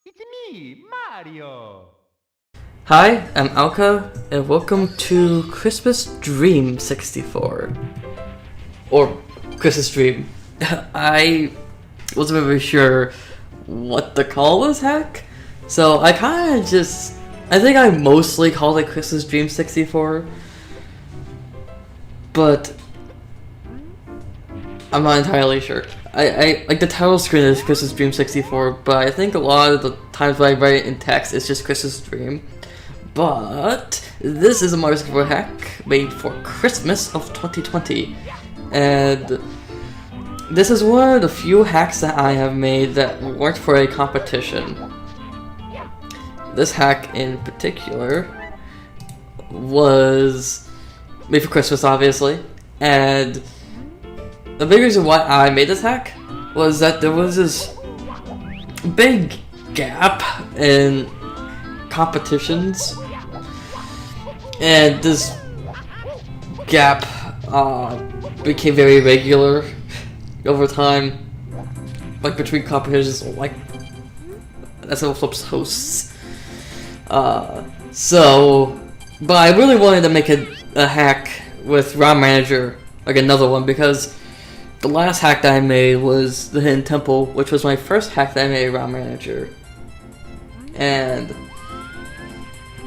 It's me, Mario! Hi, I'm Alka, and welcome to Christmas Dream 64. Or Christmas Dream. I wasn't really sure what to call this hack, so I think I mostly called it Christmas Dream 64, but I'm not entirely sure. I like the title screen is Christmas Dream 64, but I think a lot of the times when I write it in text, it's just Christmas Dream. But this is a Mario 64 hack made for Christmas of 2020, and this is one of the few hacks that I have made that weren't for a competition. This hack in particular was made for Christmas, obviously, and the big reason why I made this hack was that there was this big gap in competitions, and this gap became very regular over time, like between competitions, like SL Flips hosts. But I really wanted to make a hack with ROM Manager, like another one, because the last hack that I made was the Hidden Temple, which was my first hack that I made ROM Manager, and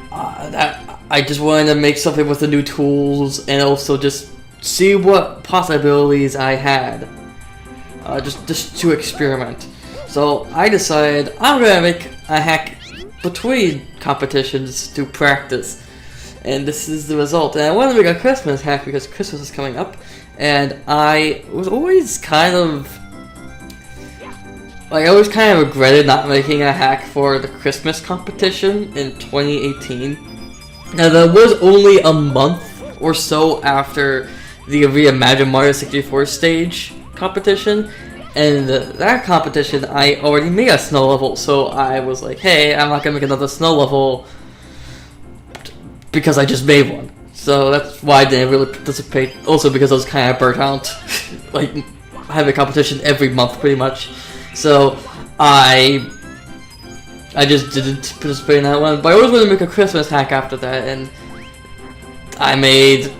I just wanted to make something with the new tools and also just see what possibilities I had, just to experiment. So I decided I'm gonna make a hack between competitions to practice, and this is the result. And I wanted to make a Christmas hack because Christmas is coming up, and I always kind of regretted not making a hack for the Christmas competition in 2018. Now that was only a month or so after the Reimagine Mario 64 stage competition, and that competition I already made a snow level, so I was like, hey, I'm not gonna make another snow level because I just made one. So that's why I didn't really participate. Also because I was kind of burnt out, like I have a competition every month pretty much. So I just didn't participate in that one. But I always wanted to make a Christmas hack after that, and I made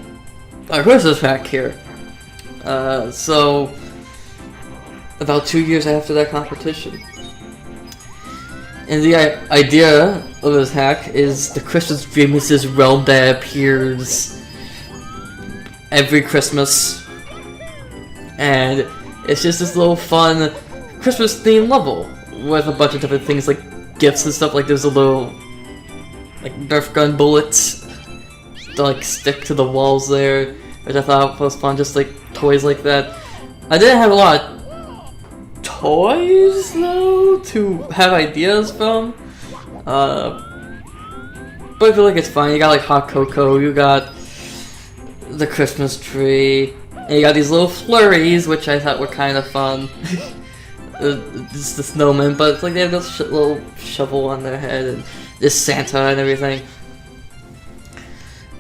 a Christmas hack here. So about 2 years after that competition. And the idea of this hack is the Christmas Dream is this realm that appears every Christmas, and it's just this little fun Christmas themed level with a bunch of different things like gifts and stuff. Like there's a little like Nerf gun bullets to like stick to the walls there, which I thought was fun, just like toys like that. I didn't have a lot of toys though to have ideas from, but I feel like it's fine. You got like hot cocoa, you got the Christmas tree, and you got these little flurries, which I thought were kind of fun. It's the snowman, but it's like they have this little shovel on their head, and this Santa and everything.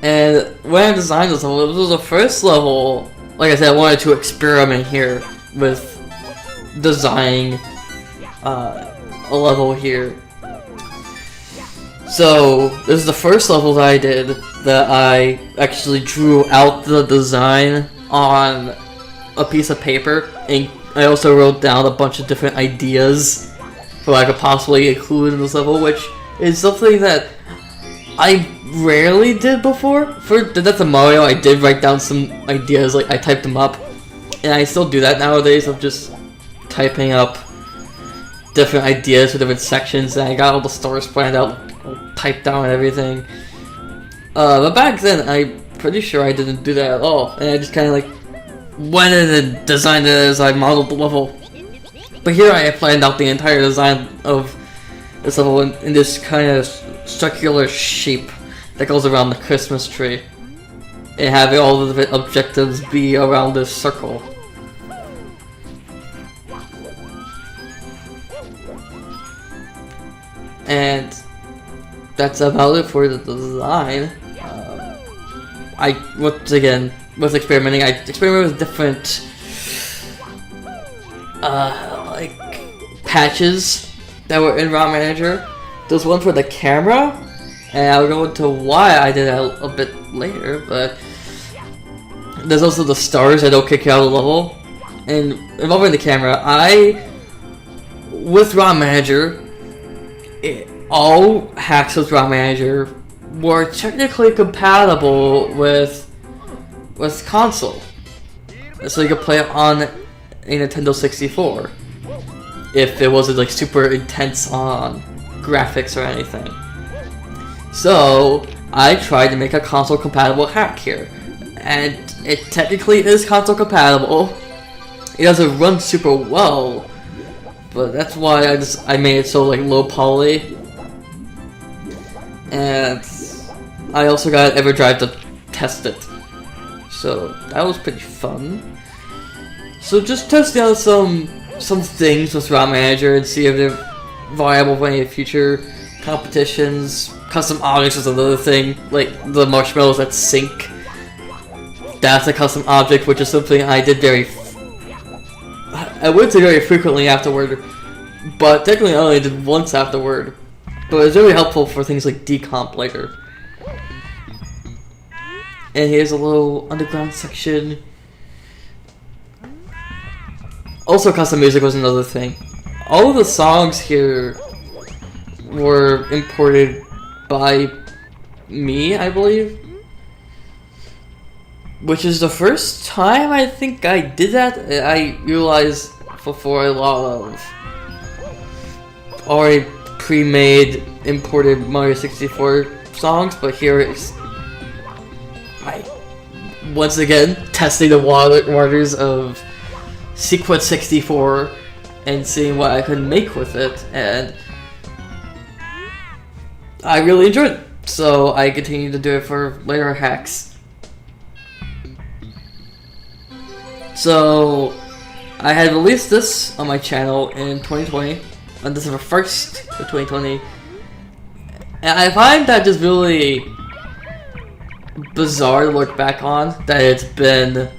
And when I designed this level, this was the first level. Like I said, I wanted to experiment here with designing a level here. So this is the first level that I did that I actually drew out the design on a piece of paper, and I also wrote down a bunch of different ideas for what I could possibly include in this level, which is something that I rarely did before. For Death of Mario, I did write down some ideas, like I typed them up, and I still do that nowadays of just typing up different ideas for different sections, and I got all the stories planned out, typed down and everything. But back then, I'm pretty sure I didn't do that at all, and I just kind of like went in and designed it as I modeled the level. But here I planned out the entire design of this level in this kind of circular shape that goes around the Christmas tree, and having all of the objectives be around this circle. And that's about it for the design. Once again, with experimenting, I experimented with different like patches that were in ROM Manager. There's one for the camera, and I'll go into why I did that a bit later, but there's also the stars that don't kick you out of the level. And involving the camera, with ROM Manager, all hacks with ROM Manager were technically compatible with console. So you could play it on a Nintendo 64 if it wasn't like super intense on graphics or anything. So I tried to make a console compatible hack here, and it technically is console compatible. It doesn't run super well, but that's why I made it so like low poly. And I also got EverDrive to test it, so that was pretty fun. So just testing out some things with ROM Manager and see if they're viable for any future competitions. Custom objects is another thing, like the marshmallows that sink. That's a custom object, which is something I did I wouldn't say very frequently afterward, but technically I only did once afterward. But it's really helpful for things like decomp later. And here's a little underground section. Also, custom music was another thing. All of the songs here were imported by me, I believe. Which is the first time I think I did that. I realized before a lot of already pre-made imported Mario 64 songs, but here is once again testing the waters of Sequence 64 and seeing what I could make with it, and I really enjoyed it. So I continue to do it for later hacks. So I had released this on my channel in 2020, on December 1st of 2020, and I find that just really bizarre to look back on, that it's been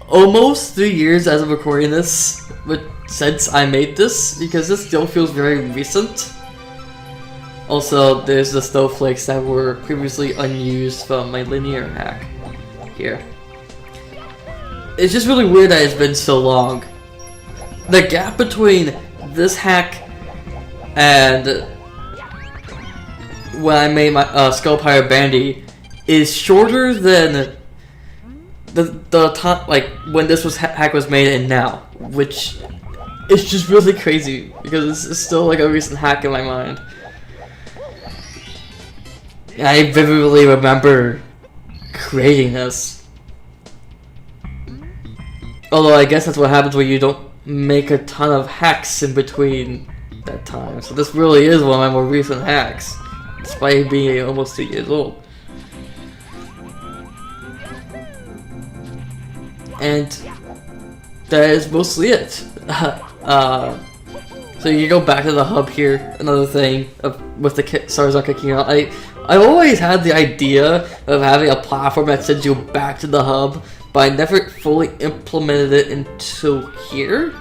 almost 3 years as of recording this, but since I made this, because this still feels very recent. Also, there's the snowflakes that were previously unused from my linear hack here. It's just really weird that it's been so long. The gap between this hack and when I made my Skull Pirate Bandy is shorter than the time, like when this hack was made and now, which is just really crazy because it's still like a recent hack in my mind. And I vividly remember creating this. Although I guess that's what happens when you don't make a ton of hacks in between that time. So this really is one of my more recent hacks, despite being almost 2 years old. And that is mostly it. So you go back to the hub here. Another thing with the stars not kicking out. I've always had the idea of having a platform that sends you back to the hub, but I never fully implemented it until here.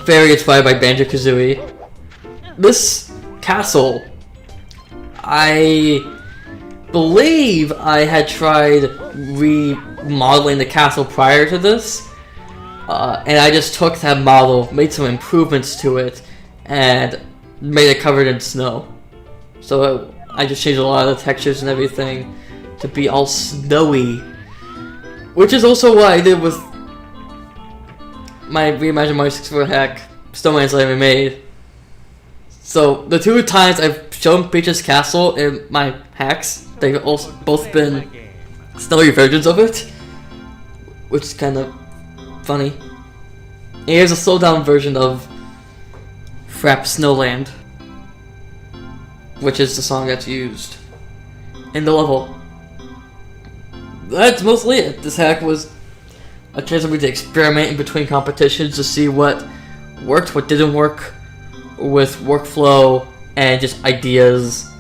Very inspired by Banjo-Kazooie. This castle, I believe I had tried remodeling the castle prior to this, and I just took that model, made some improvements to it, and made it covered in snow. So I just changed a lot of the textures and everything to be all snowy, which is also what I did with my Reimagined Mario 64 hack, Snowman's that I made. So the two times I've shown Peach's Castle in my hacks, they've also both been snowy versions of it, which is kind of funny. And here's a slowdown version of Frap Snowland, which is the song that's used in the level. That's mostly it. This hack was a chance for me to experiment in between competitions to see what worked, what didn't work with workflow and just ideas.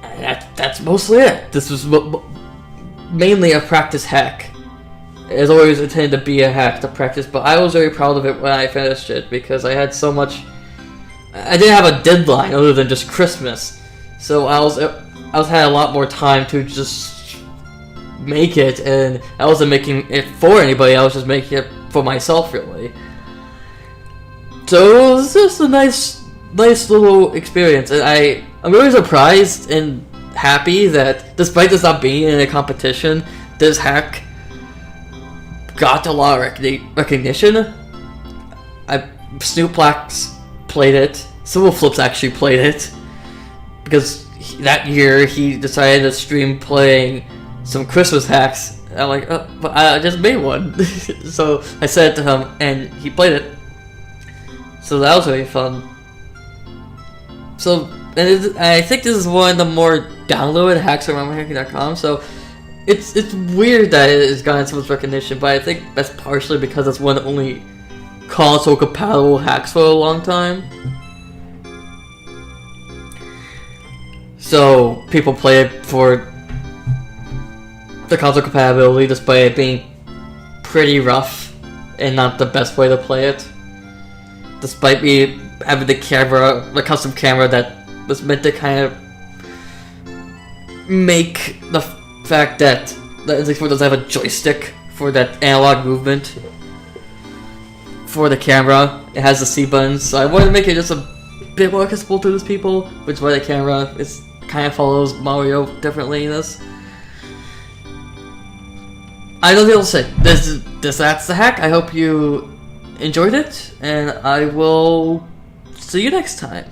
And that's mostly it. This was mainly a practice hack. It's always intended to be a hack to practice, but I was very proud of it when I finished it because I had so much. I didn't have a deadline other than just Christmas, so I had a lot more time to just make it, and I wasn't making it for anybody. I was just making it for myself, really. So it was just a nice little experience, and I'm really surprised and happy that despite this not being in a competition, this hack got a lot of recognition. Snoop Blacks played it. Civil Flips actually played it because that year he decided to stream playing some Christmas hacks. And I'm like, oh, but I just made one. So I said it to him, and he played it. So that was really fun. So, and I think this is one of the more downloaded hacks on RomanHacking.com. So it's weird that it has gotten so much recognition, but I think that's partially because it's one of the only console compatible hacks for a long time. So people play it for the console compatibility, despite it being pretty rough and not the best way to play it. Despite me having the custom camera that was meant to kind of make the fact that the N64 doesn't have a joystick for that analog movement for the camera. It has the C buttons, so I wanted to make it just a bit more accessible to those people, which is why the camera kind of follows Mario differently in this. I don't know what to say. That's the hack. I hope you enjoyed it, and I will see you next time.